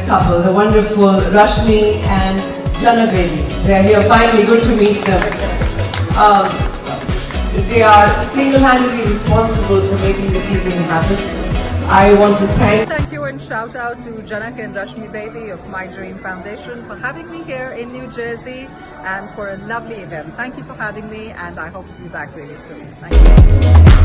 couple, the wonderful Rashmi and Janavedi. They are here finally, good to meet them. They are single-handedly responsible for making this evening happen. I want to Thank you and shout out to Janak and Rashmi Bedi of My Dream Foundation for having me here in New Jersey and for a lovely event. Thank you for having me and I hope to be back really soon. Thank you.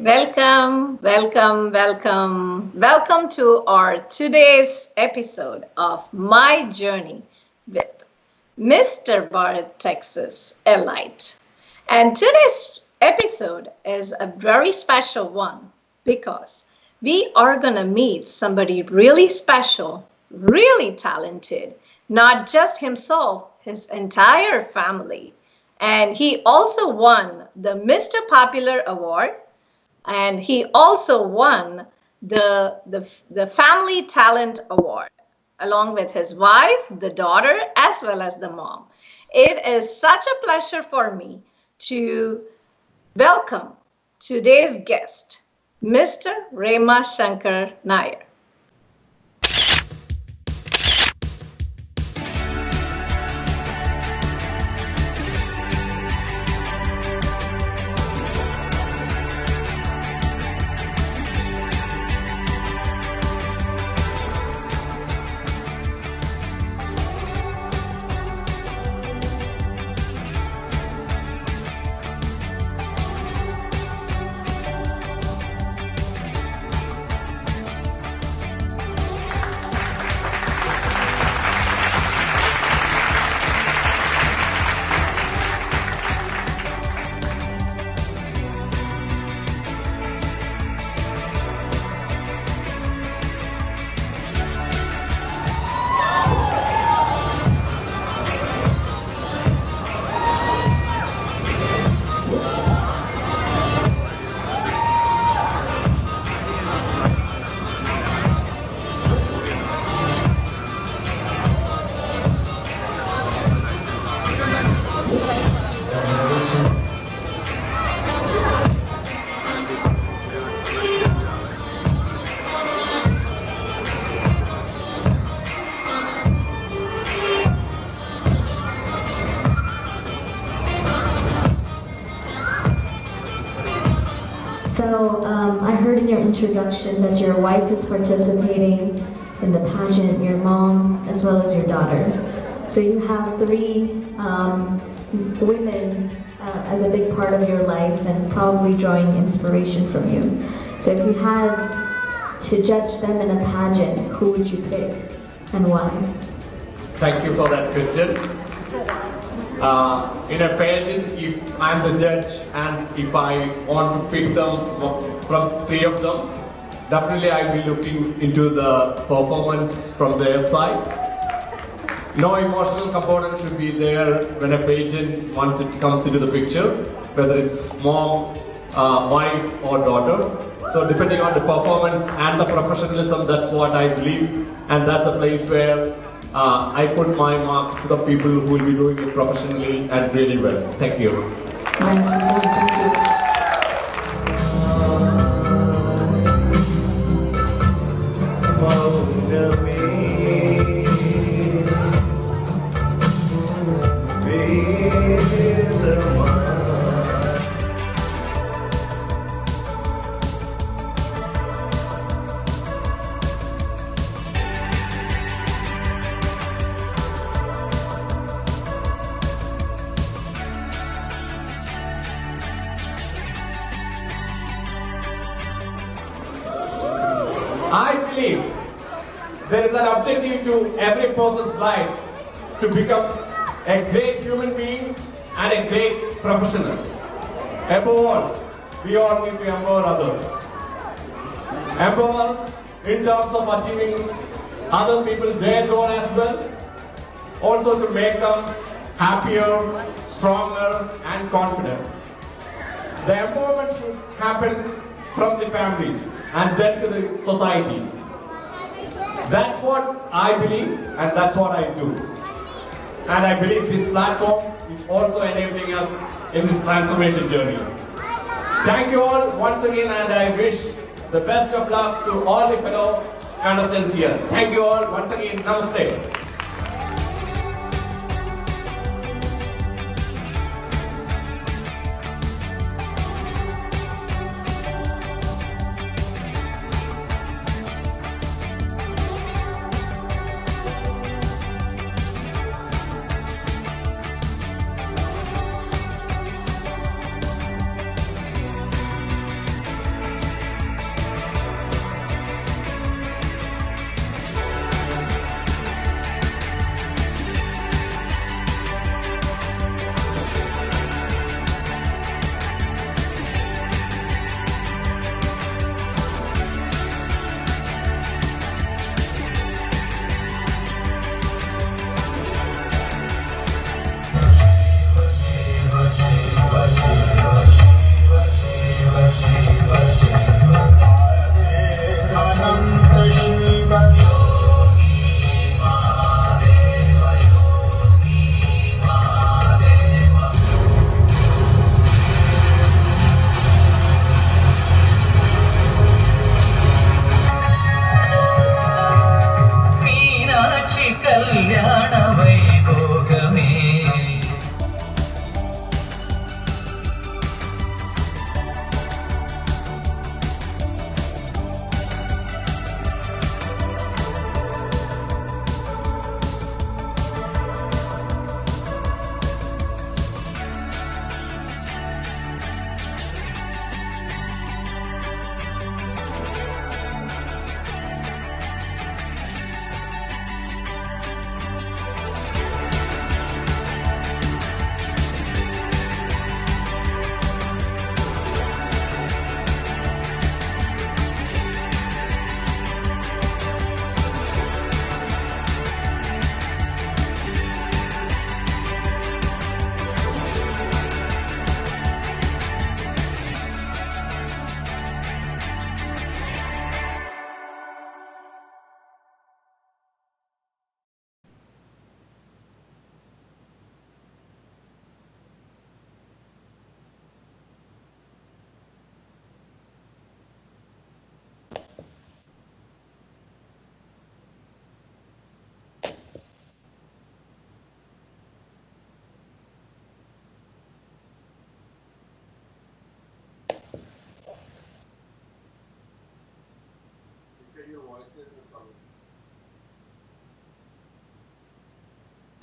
Welcome, welcome, welcome. Welcome to our today's episode of My Journey with Mr. Bharat, Texas Elite. And today's episode is a very special one because we are going to meet somebody really special, really talented, not just himself, his entire family. And he also won the Mr. Popular Award. And he also won the Family Talent Award, along with his wife, the daughter, as well as the mom. It is such a pleasure for me to welcome today's guest, Mr. Remasankar Nair. So I heard in your introduction that your wife is participating in the pageant, your mom, as well as your daughter. So you have three women as a big part of your life and probably drawing inspiration from you. So if you had to judge them in a pageant, who would you pick and why? Thank you for that question. In a pageant, if I'm the judge and if I want to pick them from three of them, definitely I'll be looking into the performance from their side. No emotional component should be there when a pageant, once it comes into the picture, whether it's mom, wife or daughter. So depending on the performance and the professionalism, that's what I believe, and that's a place where I put my marks to the people who will be doing it professionally and really well. Thank you. Nice. Thank you. I believe there is an objective to every person's life, to become a great human being and a great professional. Above all, we all need to empower others. Empower in terms of achieving other people their goal as well. Also to make them happier, stronger and confident. The empowerment should happen from the family and then to the society. That's what I believe and that's what I do. And I believe this platform is also enabling us in this transformation journey. Thank you all once again and I wish the best of luck to all the fellow contestants here. Thank you all once again. Namaste.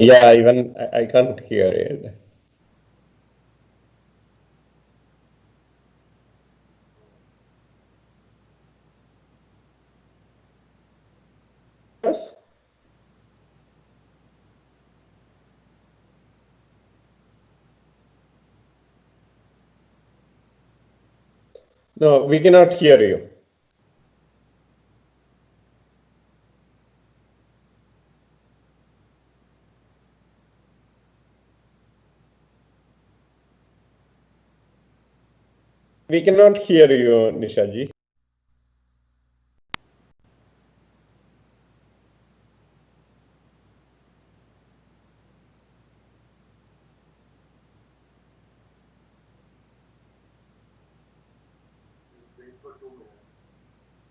Yeah, even I can't hear it. Yes? No, we cannot hear you. We cannot hear you, Nisha ji.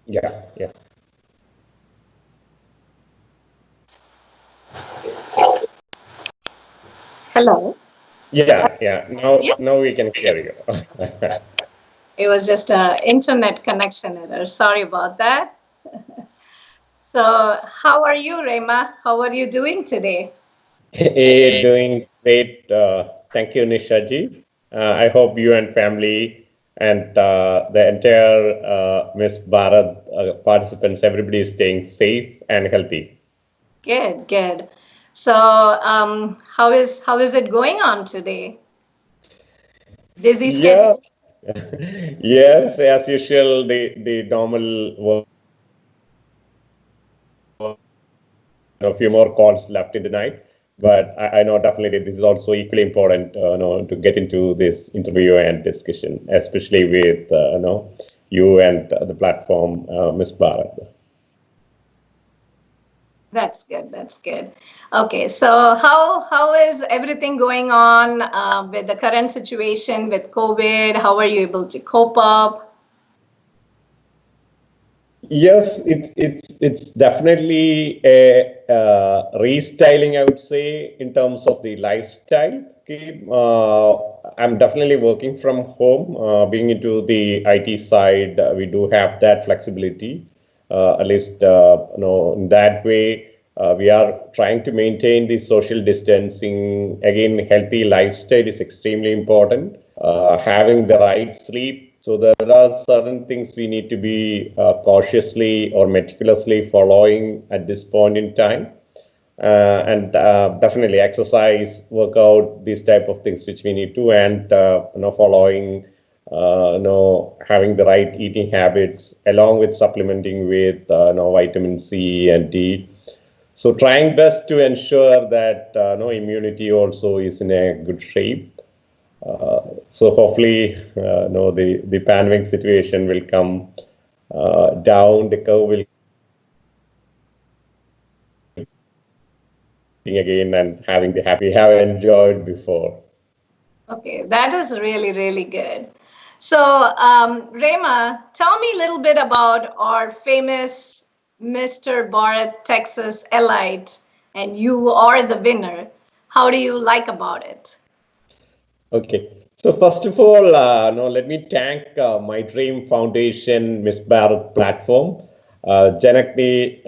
Yeah, yeah. Hello. Yeah, yeah. Yeah. Now we can hear you. It was just a internet connection error. Sorry about that. So, how are you, Rema? How are you doing today? Doing great. Thank you, Nisha ji. I hope you and family and the entire Miss Bharat participants, everybody is staying safe and healthy. Good, good. So, how is it going on today? Busy Yeah. schedule? Yes, as usual, the normal work, a few more calls left in the night. But I know definitely this is also equally important, to get into this interview and discussion, especially with, you and the platform, Miss Bharat. That's good. That's good. Okay, so how is everything going on with the current situation with COVID? How are you able to cope up? Yes, it's definitely a restyling, I would say, in terms of the lifestyle. Okay, I'm definitely working from home. Being into the IT side, we do have that flexibility. At least, in that way, we are trying to maintain the social distancing. Again, healthy lifestyle is extremely important. Having the right sleep. So there are certain things we need to be cautiously or meticulously following at this point in time. And definitely exercise, workout, these type of things which we need to, and following, having the right eating habits along with supplementing with vitamin C and D. So trying best to ensure that immunity also is in a good shape. So hopefully, no, the pandemic situation will come down. The curve will again and having the happy have enjoyed before. Okay, that is really, really good. So, Rema, tell me a little bit about our famous Mr. Bharat Texas Elite, and you are the winner. How do you like about it? Okay. So first of all, no, let me thank My Dream Foundation, Miss Bharat platform, Janakni,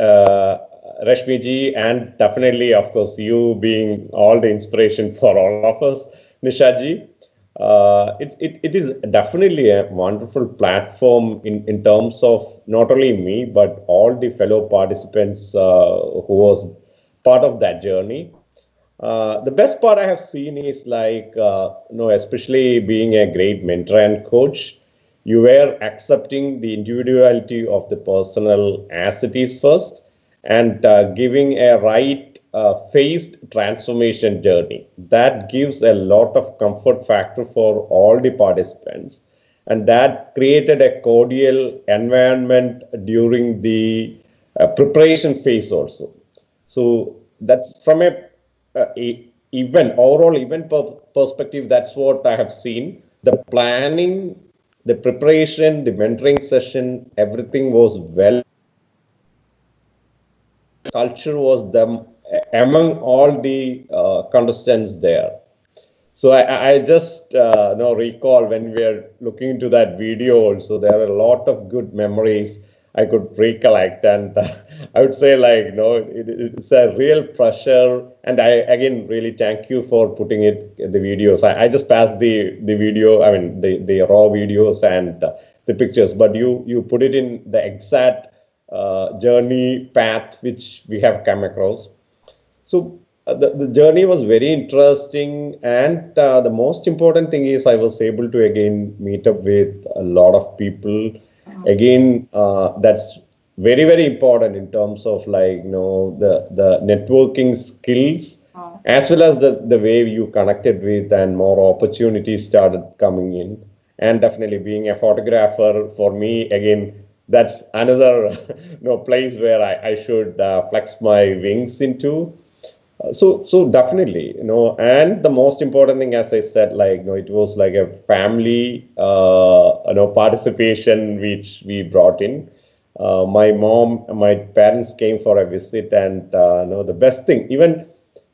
Rashmiji, and definitely, of course, you being all the inspiration for all of us, Nishaji. It is definitely a wonderful platform in terms of not only me, but all the fellow participants who was part of that journey. The best part I have seen is like, especially being a great mentor and coach, you were accepting the individuality of the personal as it is first and giving a right phased transformation journey. That gives a lot of comfort factor for all the participants. And that created a cordial environment during the preparation phase also. So that's from a event overall event perspective. That's what I have seen. The planning, the preparation, the mentoring session, everything was well. Culture was them among all the contestants there. So I just recall when we are looking into that video also, there are a lot of good memories I could recollect. And I would say like, it's a real pleasure. And I, again, really thank you for putting it in the videos. I just passed the video, I mean, the raw videos and the pictures, but you put it in the exact journey path which we have come across. So the journey was very interesting, and the most important thing is I was able to again meet up with a lot of people. Again, that's very very important in terms of like the networking skills as well as the way you connected with, and more opportunities started coming in. And definitely being a photographer for me again, that's another place where I should flex my wings into. So definitely, and the most important thing, as I said, like, it was like a family, participation which we brought in. My parents came for a visit, and the best thing, even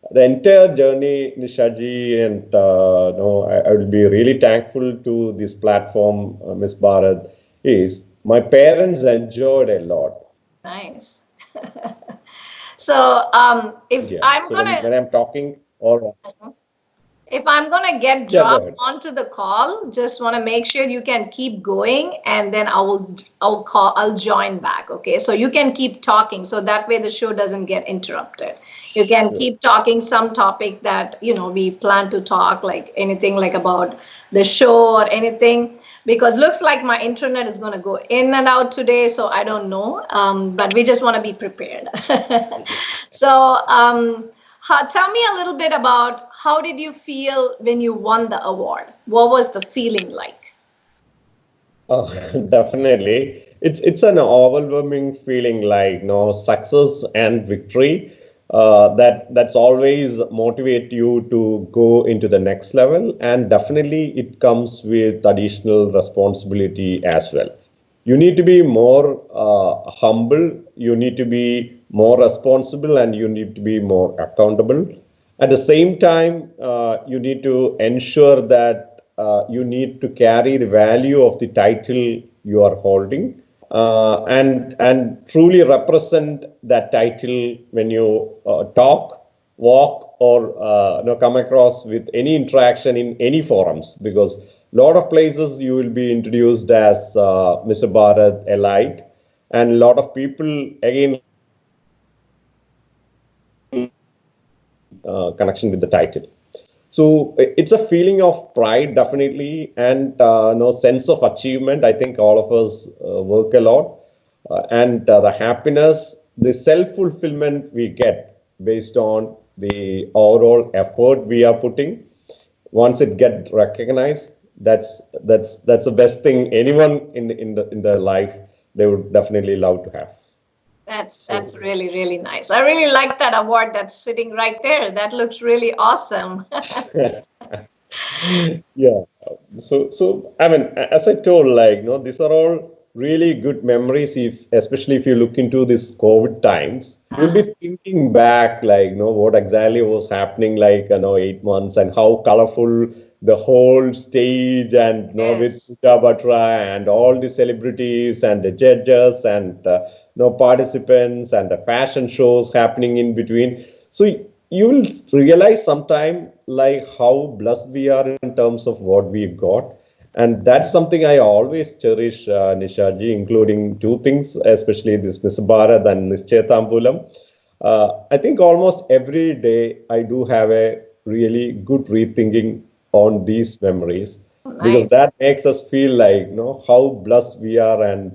the entire journey, Nishaji, and I will be really thankful to this platform, Miss Bharat, is my parents enjoyed a lot. Nice. So, if Yeah. I'm So when gonna, I'm talking or If I'm gonna get Yeah, go dropped ahead. onto the call, just want to make sure you can keep going, and then I'll join back. Okay, so you can keep talking, so that way the show doesn't get interrupted. You can Sure. keep talking some topic that we plan to talk, like anything like about the show or anything, because looks like my internet is gonna go in and out today, so I don't know. But we just want to be prepared. So tell me a little bit about how did you feel when you won the award? What was the feeling like? Oh, definitely. It's an overwhelming feeling like success and victory. That's always motivate you to go into the next level, and definitely it comes with additional responsibility as well. You need to be more humble. You need to be more responsible, and you need to be more accountable. At the same time, you need to ensure that you need to carry the value of the title you are holding, and truly represent that title when you talk, walk, or come across with any interaction in any forums. Because a lot of places you will be introduced as Mr. Bharat, Elite, and a lot of people again connection with the title. So it's a feeling of pride, definitely, and no sense of achievement. I think all of us work a lot, and the happiness, the self-fulfillment we get based on the overall effort we are putting. Once it get recognized, that's the best thing anyone in the life they would definitely love to have. So. That's really, really nice. I really like that award that's sitting right there. That looks really awesome. Yeah. So I mean, as I told, like, these are all really good memories. Especially if you look into this COVID times, you'll be thinking back, like, what exactly was happening, like, 8 months, and how colorful the whole stage, and with Yes. Pooja Batra and all the celebrities and the judges and participants and the fashion shows happening in between. So you will realize sometime like how blessed we are in terms of what we've got. And that's something I always cherish, Nishaji, including two things, especially this Miss Bharat and Nischethambulam. I think almost every day I do have a really good rethinking on these memories, because Nice. that makes us feel like how blessed we are, and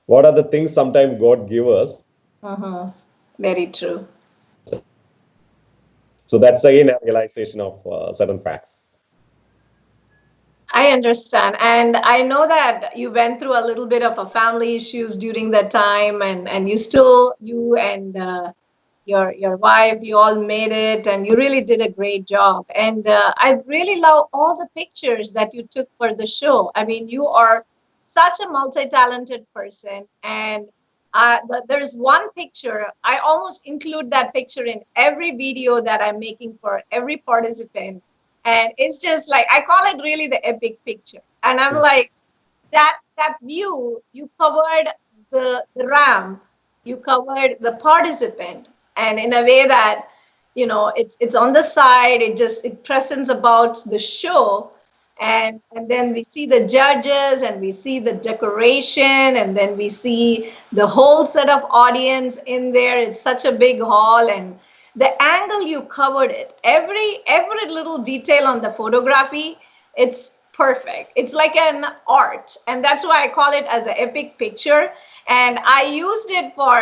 what are the things sometimes God give us. Uh-huh. Very true. So that's again a realization of certain facts. I understand. And I know that you went through a little bit of a family issues during that time, and you and your wife, you all made it, and you really did a great job. And I really love all the pictures that you took for the show. I mean, you are such a multi-talented person, and there's one picture. I almost include that picture in every video that I'm making for every participant, and it's just like I call it really the epic picture. And I'm like, that view, you covered the ramp, you covered the participant, and in a way that it's on the side, it presents about the show, and then we see the judges, and we see the decoration, and then we see the whole set of audience in there. It's such a big hall, and the angle you covered it, every little detail on the photography, it's perfect. It's like an art, and that's why I call it as an epic picture. And I used it for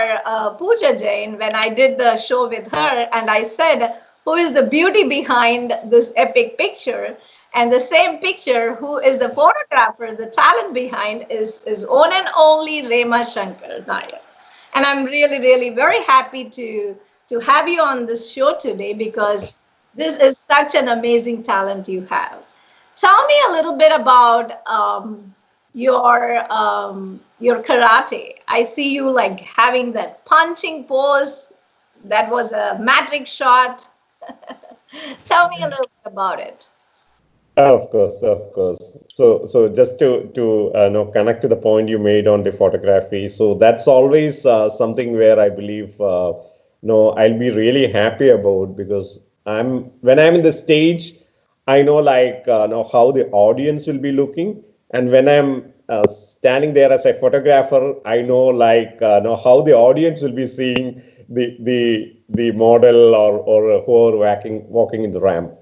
Pooja Jain when I did the show with her, and I said, who is the beauty behind this epic picture? And the same picture, who is the photographer, the talent behind, is one and only Remasankar. And I'm really, really very happy to have you on this show today, because this is such an amazing talent you have. Tell me a little bit about your karate. I see you like having that punching pose. That was a matrix shot. Tell me a little bit about it. Of course, of course. So just to connect to the point you made on the photography. So that's always something where I believe I'll be really happy about, because when I'm in the stage, I know like know how the audience will be looking, and when I'm standing there as a photographer, I know how the audience will be seeing the model or who are walking in the ramp.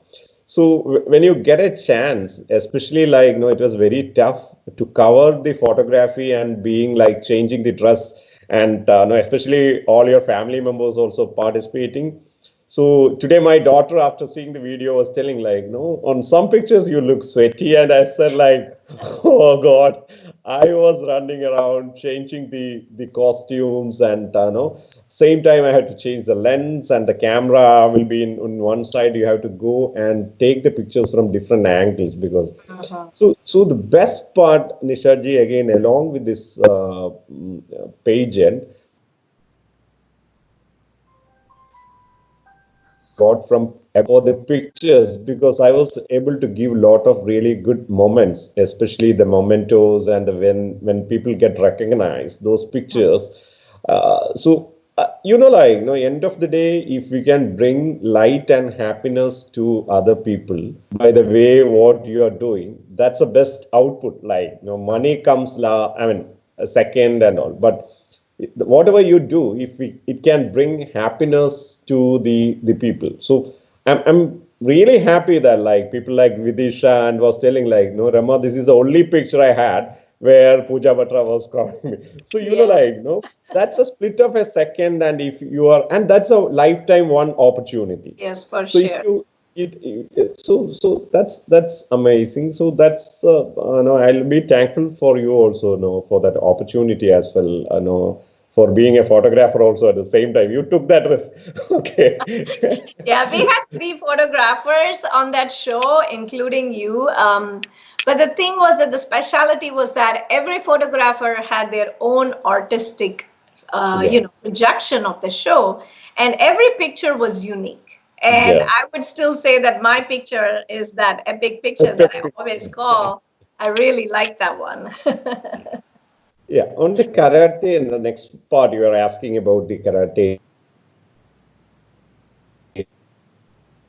So when you get a chance, especially like it was very tough to cover the photography and being like changing the dress, and especially all your family members also participating. So today, my daughter, after seeing the video, was telling like, no, on some pictures you look sweaty, and I said like, oh God, I was running around changing the costumes, and no, same time I had to change the lens, and the camera will be in on one side. You have to go and take the pictures from different angles because. So the best part, Nishaji, again, along with this page end, got from about the pictures because I was able to give a lot of really good moments, especially the mementos and when people get recognized, those pictures. End of the day, if we can bring light and happiness to other people by the way what you are doing, that's the best output. Money comes I mean, a second and all, but whatever you do, if it can bring happiness to the people. So I'm really happy that like people like Vidisha and was telling like, no, Rama, this is the only picture I had where Pooja Batra was calling me. So that's a split of a second, and if you are, and that's a lifetime one opportunity. Yes, for So if sure. you so that's amazing. So that's no, I'll be thankful for you also, no, for that opportunity as well. No, for being a photographer also at the same time. You took that risk. Okay. Yeah, we had three photographers on that show, including you. But the thing was that the speciality was that every photographer had their own artistic, Yeah. projection of the show, and every picture was unique. And Yeah. I would still say that my picture is that epic picture that I always call. I really like that one. Yeah. On the karate, in the next part, you are asking about the karate.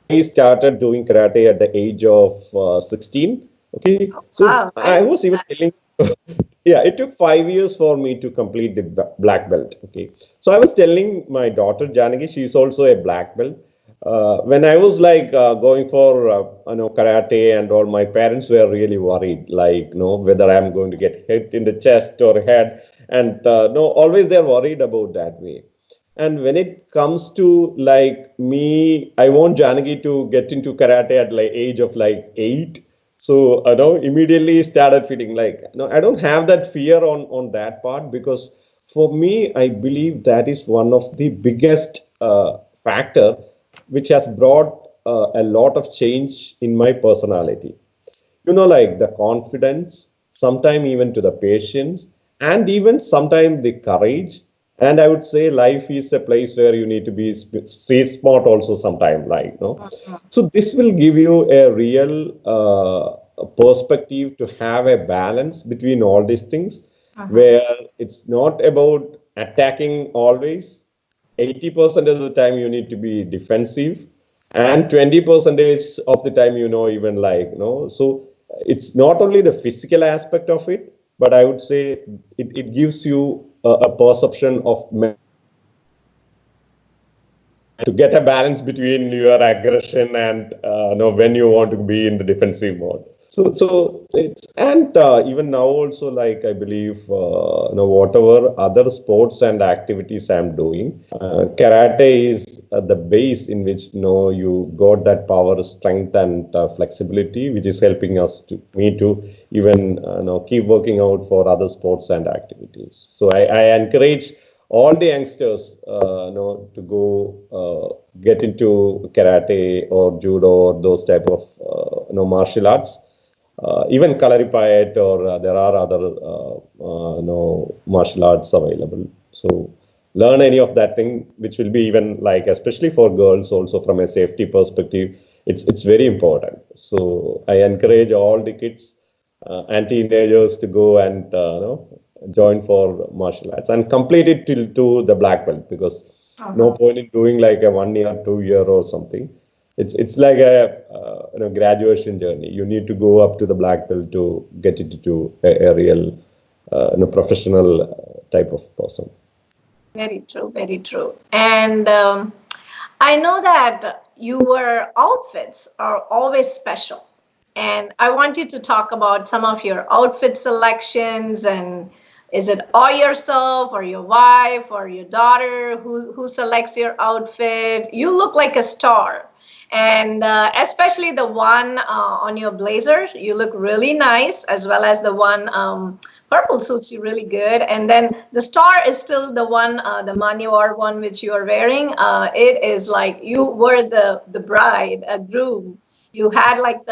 I started doing karate at the age of 16. Okay, so Wow, I very was even telling, yeah, it took 5 years for me to complete the black belt. Okay, so I was telling my daughter Janaki, she's also a black belt. When I was like going for karate and all, my parents were really worried, like whether I'm going to get hit in the chest or head, and no, always they're worried about that way. And when it comes to like me, I want Janagi to get into karate at like age of like 8. So immediately started feeling like no, I don't have that fear on that part because for me, I believe that is one of the biggest factor which has brought a lot of change in my personality. Like the confidence, sometime even to the patience, and even sometime the courage. And I would say life is a place where you need to be street smart also sometime, so this will give you a real perspective to have a balance between all these things, where it's not about attacking always. 80% of the time you need to be defensive, and 20% of the time even so it's not only the physical aspect of it, but I would say it gives you a perception of to get a balance between your aggression and when you want to be in the defensive mode. So it's, and even now also, like I believe whatever other sports and activities I'm doing, karate is the base in which you got that power, strength, and flexibility, which is helping me to even keep working out for other sports and activities. So I encourage all the youngsters to go get into karate or judo or those type of martial arts, even Kalaripayat, or there are other martial arts available. So learn any of that thing, which will be even like, especially for girls also from a safety perspective, it's very important. So I encourage all the kids and teenagers to go and join for martial arts and complete it till to the black belt, because no point in doing like a 1 year, 2 year or something. It's like a graduation journey. You need to go up to the black belt to get into a real professional type of person. Very true, very true. And I know that your outfits are always special. And I want you to talk about some of your outfit selections, and is it all yourself or your wife or your daughter who selects your outfit? You look like a star. And especially the one on your blazer, you look really nice, as well as the one purple suits you really good. And then the star is still the one, the Manyavar one, which you are wearing. It is like you were the bride, a groom. You had like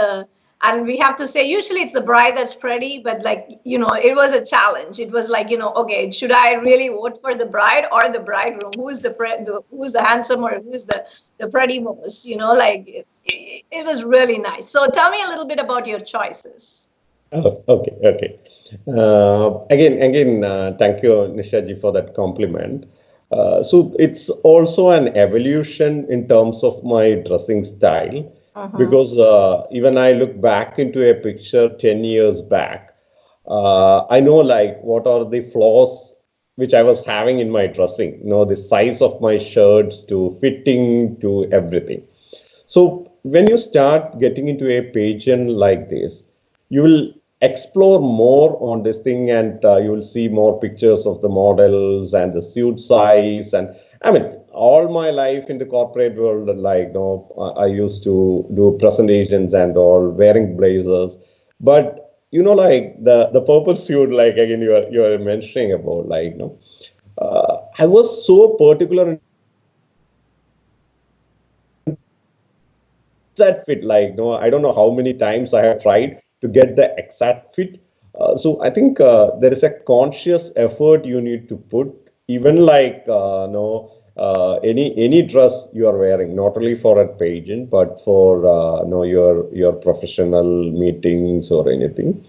and we have to say, usually it's the bride that's pretty, but like, it was a challenge. It was like, okay, should I really vote for the bride or the bridegroom? Who's the handsome or who's the pretty most? Like it was really nice. So tell me a little bit about your choices. Oh, okay. Again, thank you, Nisha ji, for that compliment. So it's also an evolution in terms of my dressing style. Because even I look back into a picture 10 years back, I know like what are the flaws which I was having in my dressing, the size of my shirts to fitting to everything. So when you start getting into a pageant like this, you will explore more on this thing, and you will see more pictures of the models and the suit size. And I mean, all my life in the corporate world, like, I used to do presentations and all, wearing blazers. But, like the purple suit, like, again, you are mentioning about, like, I was so particular that fit, like, I don't know how many times I have tried to get the exact fit. So I think there is a conscious effort you need to put, even like any dress you are wearing, not only for a pageant but for your professional meetings or anything.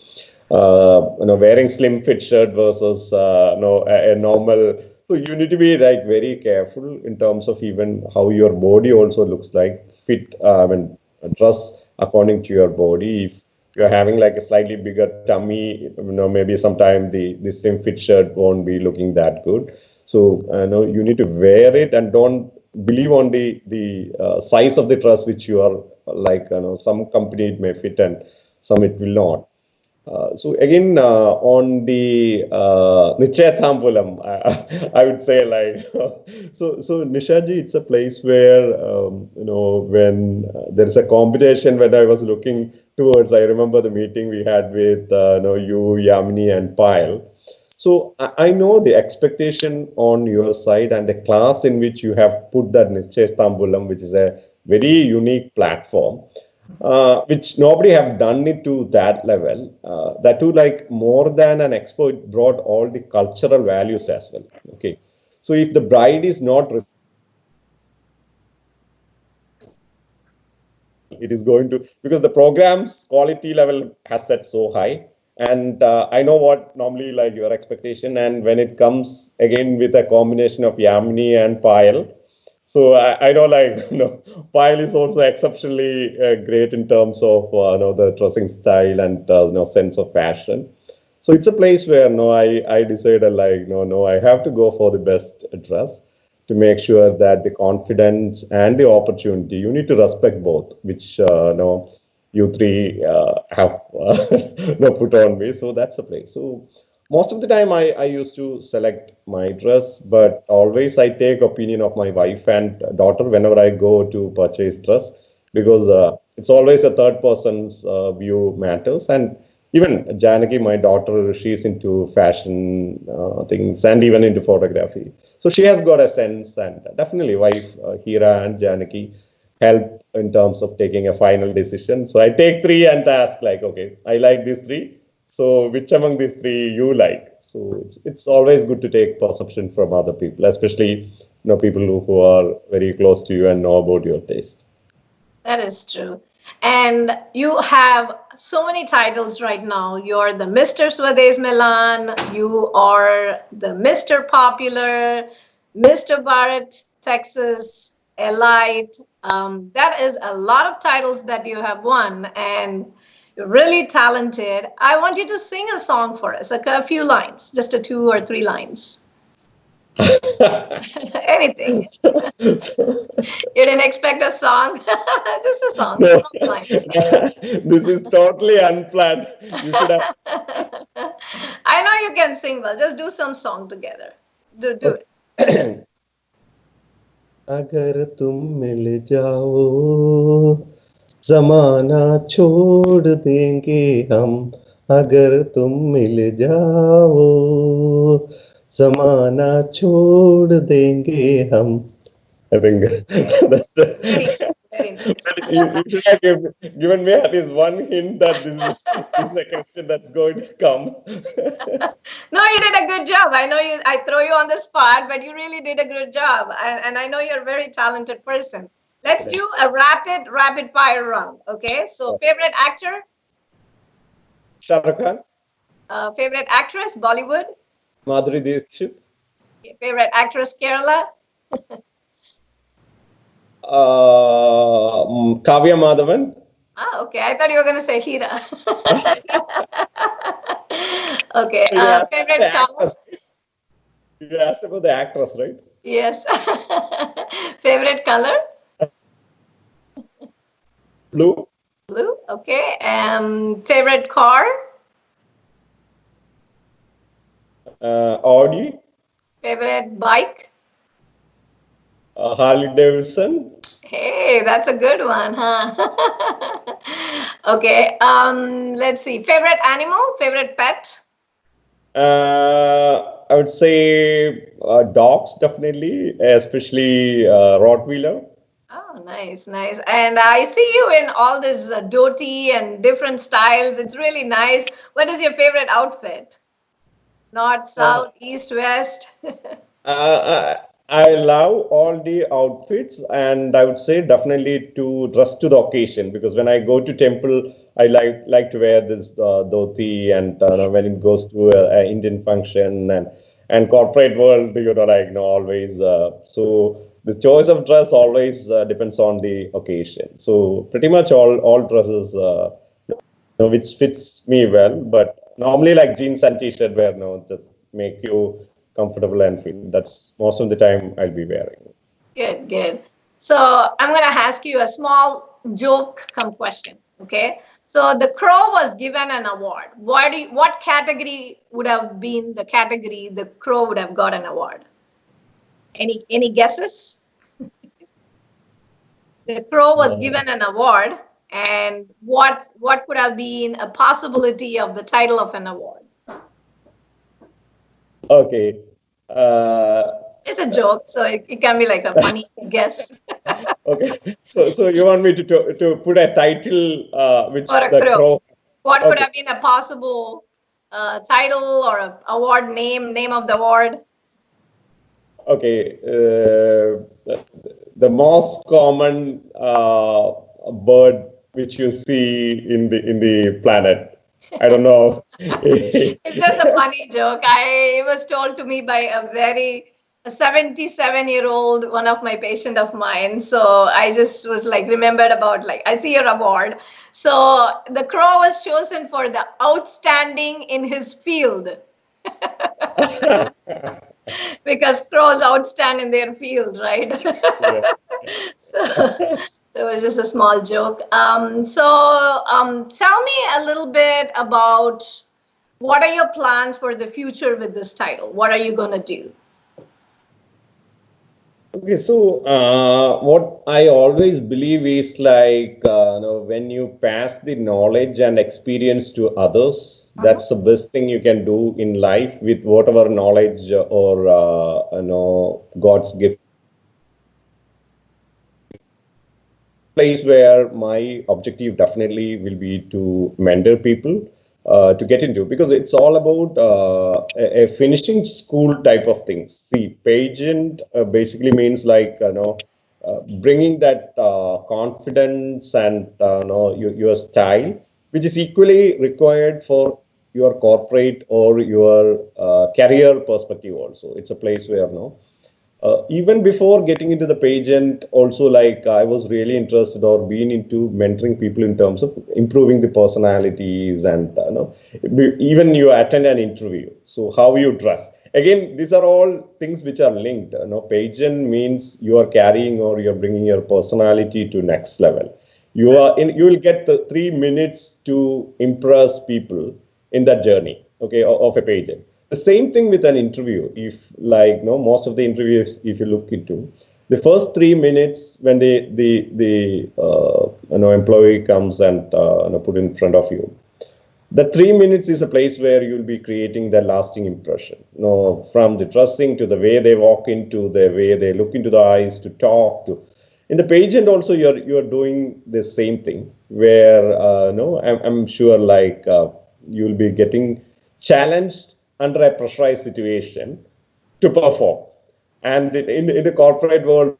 Wearing slim fit shirt versus a normal. So you need to be like very careful in terms of even how your body also looks like. Fit, dress according to your body. If you're having like a slightly bigger tummy, maybe sometime the slim fit shirt won't be looking that good. So you need to wear it and don't believe on the size of the dress which you are like. Some company it may fit and some it will not. So again, on the Nichayathambulam, I would say like, so Nishaji, it's a place where, when there is a competition, when I was looking towards, I remember the meeting we had with, you, Yamini and Payal. So I know the expectation on your side and the class in which you have put that Nichayathambulam, which is a very unique platform. Which nobody have done it to that level. That too, like more than an expo, it brought all the cultural values as well. Okay, so if the bride is not, it is going to, because the program's quality level has set so high, and I know what normally like your expectation, and when it comes again with a combination of Yamini and Payal. So I know, like, Payal is also exceptionally great in terms of the dressing style and sense of fashion. So it's a place where I decided like I have to go for the best dress to make sure that the confidence and the opportunity, you need to respect both, which you three have put on me. So that's the place. So most of the time I used to select my dress, but always I take opinion of my wife and daughter whenever I go to purchase dress, because it's always a third person's view matters. And even Janaki, my daughter, she's into fashion things and even into photography. So she has got a sense, and definitely wife Hira and Janaki help in terms of taking a final decision. So I take three and ask like, okay, I like these three. So which among these three you like? So it's always good to take perception from other people, especially people who are very close to you and know about your taste. That is true. And you have so many titles right now. You're the Mr. Swades Milan, you are the Mr. Popular, Mr. Bharat, Texas, Elite, That is a lot of titles that you have won, and you're really talented. I want you to sing a song for us, a few lines, just a 2 or 3 lines. Anything. You didn't expect a song? Just a song. No. Lines. This is totally unplanned. You should have. I know you can sing well. Just do some song together. Do it. अगर तुम मिल जाओ जमाना छोड़ देंगे हम अगर तुम मिल जाओ जमाना छोड़ देंगे हम I think that's the Very nice. you should have given me at least one hint that this is a question that's going to come. No, you did a good job. I know I throw you on the spot, but you really did a good job. And I know you're a very talented person. Let's do a rapid fire round. Okay. So favorite actor? Shah Rukh Khan, Favorite actress, Bollywood? Madhuri Dixit, Favorite actress, Kerala? Kavya Madhavan. Ah, okay. I thought you were going to say Hira. Okay. You asked Favorite the color? actress. You asked about the actress, right? Yes. Favorite color? Blue. Blue. Okay. Favorite car? Audi. Favorite bike? Harley Davidson. Hey, that's a good one, huh? Okay. Let's see. Favorite animal? Favorite pet? I would say dogs, definitely, especially Rottweiler. Oh, nice, nice. And I see you in all this dhoti and different styles. It's really nice. What is your favorite outfit? North, south, east, west? I love all the outfits, and I would say definitely to dress to the occasion, because when I go to temple, I like to wear this dhoti, and when it goes to an Indian function and corporate world, always. So the choice of dress always depends on the occasion. So pretty much all dresses, which fits me well, but normally like jeans and t-shirt wear, just make you comfortable and feel. That's most of the time I'll be wearing. Good, good. So I'm going to ask you a small joke come question. Okay. So the crow was given an award. What category would have been the category the crow would have got an award? Any guesses? The crow was given an award, and what could have been a possibility of the title of an award? Okay. It's a joke, so it can be like a funny guess. Okay. So you want me to put a title which For a the crow. What Okay. could have been a possible title or a award name of the award? Okay. The most common bird which you see in the planet. I don't know. It's just a funny joke. It was told to me by a 77-year-old, one of my patient of mine. So I just was like, remembered about like, I see your award. So the crow was chosen for the outstanding in his field. Because crows outstand in their field, right? Yeah. So it was just a small joke. Tell me a little bit about what are your plans for the future with this title? What are you going to do? Okay, so what I always believe is like when you pass the knowledge and experience to others, that's the best thing you can do in life with whatever knowledge or God's gift. Place where my objective definitely will be to mentor people to get into, because it's all about a finishing school type of thing. See, pageant basically means like bringing that confidence and your style, which is equally required for your corporate or your career perspective also. It's a place where Even before getting into the pageant, also like I was really interested or being into mentoring people in terms of improving the personalities and even you attend an interview. So how you dress. Again, these are all things which are linked. Pageant means you are carrying or you're bringing your personality to next level. You will get the 3 minutes to impress people in that journey, okay, of a pageant. The same thing with an interview. If like most of the interviews, if you look into the first 3 minutes when the employee comes and put in front of you, the 3 minutes is a place where you'll be creating the lasting impression. From the dressing to the way they walk into, the way they look into the eyes, to talk to. In the pageant also, you're doing the same thing where I'm sure like you'll be getting challenged under a pressurized situation to perform. And in the corporate world,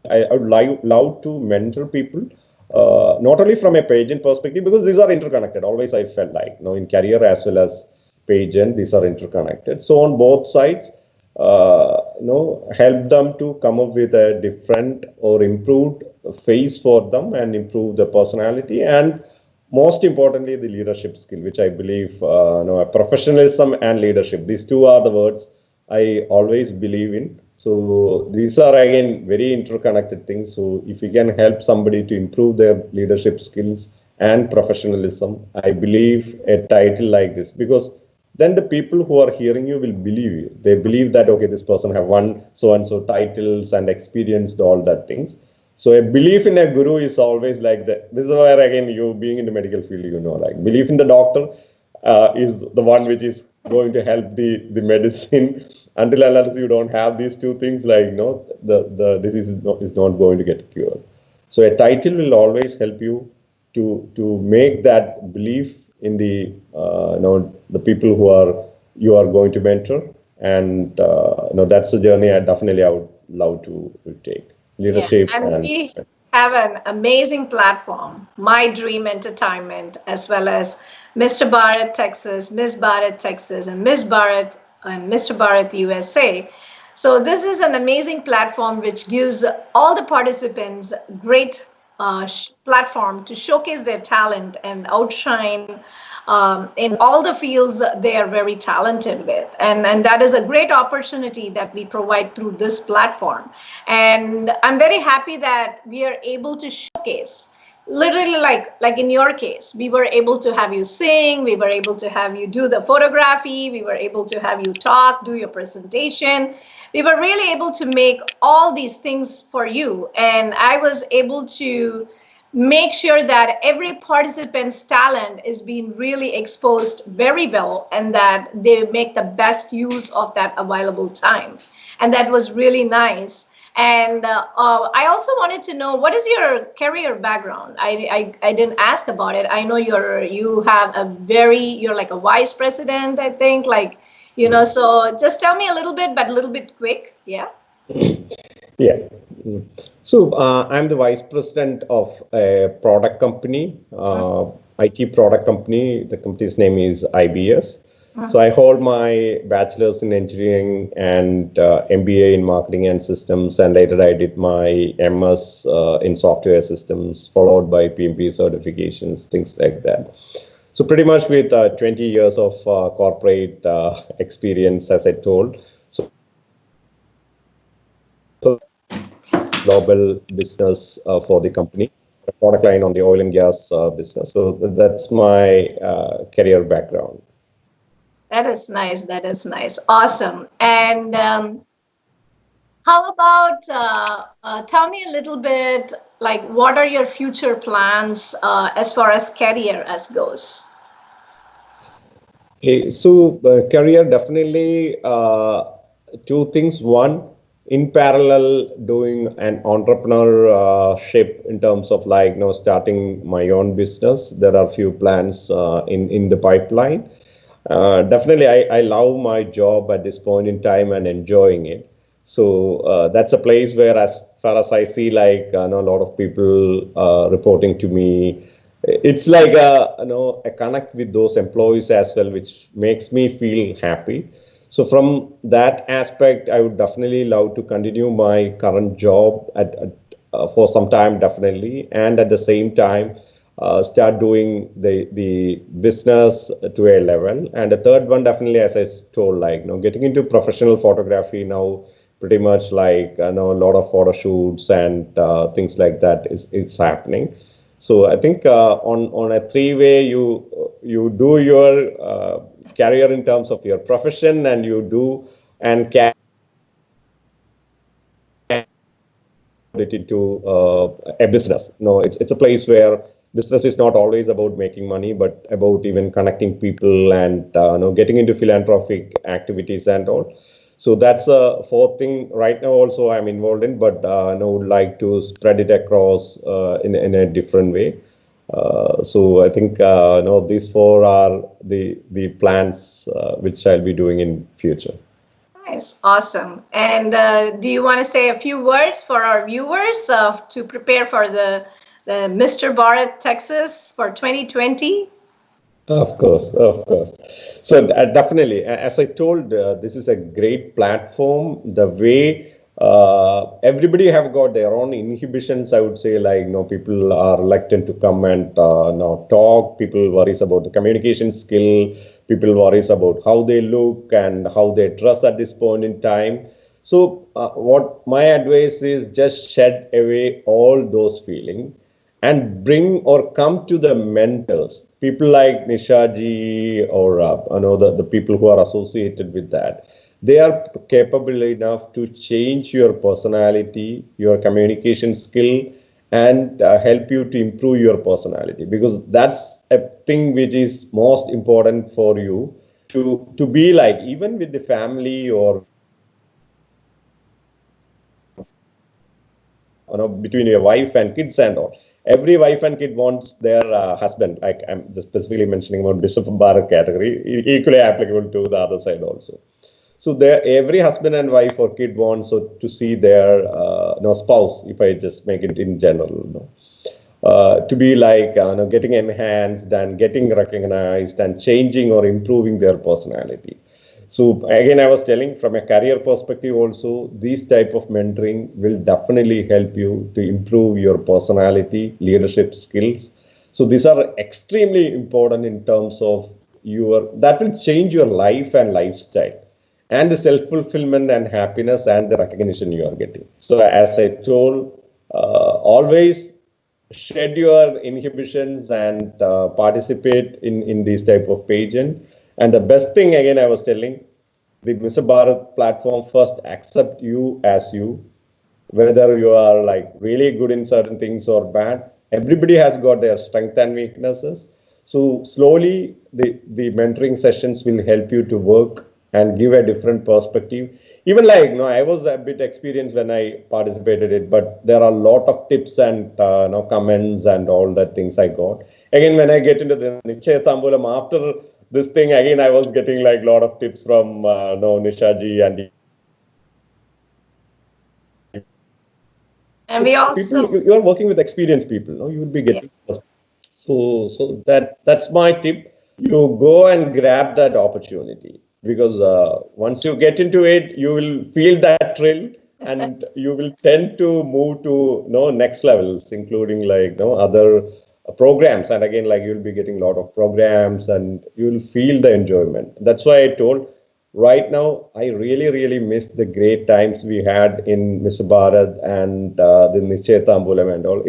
I would love to mentor people, not only from a pageant perspective, because these are interconnected. Always I felt like, in career as well as pageant, these are interconnected. So on both sides, help them to come up with a different or improved face for them and improve the personality, and most importantly, the leadership skill, which I believe, professionalism and leadership. These two are the words I always believe in. So these are again very interconnected things. So if you can help somebody to improve their leadership skills and professionalism, I believe a title like this, because then the people who are hearing you will believe you. They believe that, okay, this person have won so-and-so titles and experienced all that things. So a belief in a guru is always like that. This is where, again, you being in the medical field, like belief in the doctor is the one which is going to help the medicine. Until unless you don't have these two things, like, the disease is not going to get cured. So a title will always help you to make that belief in the the people you are going to mentor, and that's the journey I would love to take. Leadership. Yeah. And we have an amazing platform, My Dream Entertainment, as well as Mr. Bharat Texas, Miss Bharat Texas, and Miss Bharat and Mr. Bharat USA. So this is an amazing platform which gives all the participants great platform to showcase their talent and outshine in all the fields they are very talented with. And that is a great opportunity that we provide through this platform. And I'm very happy that we are able to showcase, literally like in your case, we were able to have you sing, we were able to have you do the photography, we were able to have you talk, do your presentation. We were really able to make all these things for you. And I was able to make sure that every participant's talent is being really exposed very well, and that they make the best use of that available time. And that was really nice. And I also wanted to know, what is your career background? I didn't ask about it. I know you're like a vice president, I think, so just tell me a little bit, but a little bit quick. Yeah. Yeah. So I'm the vice president of a product company, IT product company. The company's name is IBS. So I hold my bachelor's in engineering and MBA in marketing and systems, and later I did my MS in software systems, followed by PMP certifications, things like that. So pretty much with 20 years of corporate experience, as I told. So global business for the company, a product line on the oil and gas business. So that's my career background. That is nice. That is nice. Awesome. And how about, tell me a little bit, like, what are your future plans as far as career as goes? So career, definitely two things. One, in parallel, doing an entrepreneurship in terms of starting my own business. There are few plans in the pipeline. Definitely, I love my job at this point in time and enjoying it. So that's a place where, as far as I see, a lot of people reporting to me. It's like a connect with those employees as well, which makes me feel happy. So from that aspect, I would definitely love to continue my current job for some time, definitely, and at the same time start doing the business to a level. And the third one, definitely, as I told, like getting into professional photography now, pretty much like a lot of photo shoots and things like that is happening. So I think on a three-way, you do your career in terms of your profession, and you do and carry it into a business. No, it's a place where business is not always about making money, but about even connecting people and getting into philanthropic activities and all. So that's a fourth thing right now. Also, I'm involved in, but would like to spread it across in a different way. So I think these four are the plans which I'll be doing in future. Nice, awesome. And do you want to say a few words for our viewers to prepare for the Mr. Bharat Texas for 2020? Of course, of course. So definitely, as I told, this is a great platform. The way everybody have got their own inhibitions, I would say, like people are reluctant to come and talk. People worries about the communication skill. People worries about how they look and how they dress at this point in time. So what my advice is, just shed away all those feelings and bring or come to the mentors, people like Nisha ji or the people who are associated with that. They are capable enough to change your personality, your communication skill, and help you to improve your personality, because that's a thing which is most important for you to be like, even with the family or between your wife and kids and all. Every wife and kid wants their husband. Like I'm just specifically mentioning about Bishop Bharat category, equally applicable to the other side also. So there, every husband and wife or kid wants to see their spouse, if I just make it in general, to be like getting enhanced and getting recognized and changing or improving their personality. So again, I was telling from a career perspective also, these type of mentoring will definitely help you to improve your personality, leadership skills. So these are extremely important in terms of that will change your life and lifestyle and the self-fulfillment and happiness and the recognition you are getting. So as I told, always shed your inhibitions and participate in these type of pageant. And the best thing, again, I was telling, the Mr. Bharat platform first accept you as you, whether you are like really good in certain things or bad. Everybody has got their strengths and weaknesses. So slowly, the mentoring sessions will help you to work and give a different perspective. Even like, I was a bit experienced when I participated in it, but there are a lot of tips and comments and all that things I got. Again, when I get into the Nichaya Tambulam after this thing, again, I was getting like a lot of tips from Nisha ji And we also people. You are working with experienced people. No, you will be getting. Yeah. So that's my tip. You go and grab that opportunity, because once you get into it, you will feel that thrill, and you will tend to move to next levels, including like other programs. And again, like you'll be getting a lot of programs, and you'll feel the enjoyment. That's why I told. Right now, I really miss the great times we had in Mr. Bharat and the Nichaya Tambulam and all.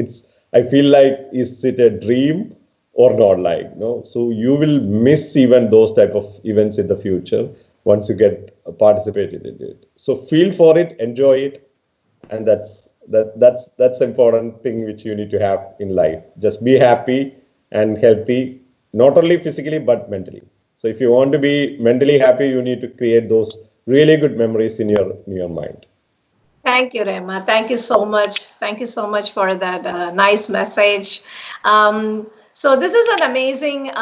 I feel like, is it a dream or not, like, So you will miss even those type of events in the future once you get participated in it. So feel for it, enjoy it, and that's the important thing which you need to have in life. Just be happy and healthy, not only physically but mentally. So if you want to be mentally happy, you need to create those really good memories in your mind. Thank you, Rema. Thank you so much. Thank you so much for that nice message. So this is an amazing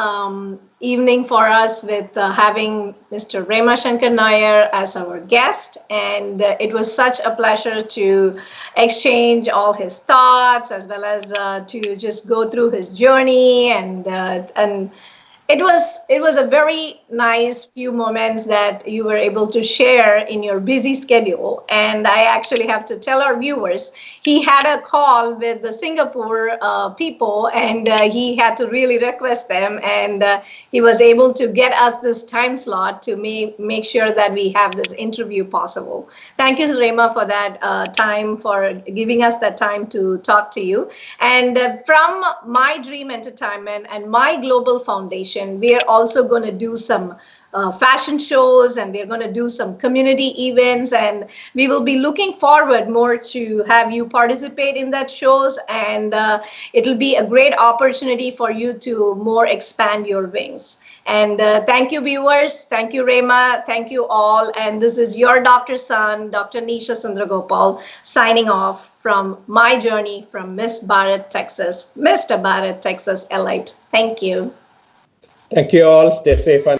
evening for us with having Mr. Remasankar Nair as our guest. And it was such a pleasure to exchange all his thoughts, as well as to just go through his journey. And it was a very nice few moments that you were able to share in your busy schedule. And I actually have to tell our viewers, he had a call with the Singapore people, and he had to really request them, and he was able to get us this time slot to make sure that we have this interview possible. Thank you, Rema, for that time, for giving us that time to talk to you. And from My Dream Entertainment and My Global Foundation, we are also going to do some fashion shows, and we're going to do some community events, and we will be looking forward more to have you participate in that shows, and it'll be a great opportunity for you to more expand your wings. And thank you, viewers. Thank you, Rema. Thank you all. And this is your doctor's son, Dr. Nisha Sundaragopal, signing off from my journey from Miss Bharat, Texas, Mr. Bharat, Texas Elite. Thank you. Thank you all. Stay safe and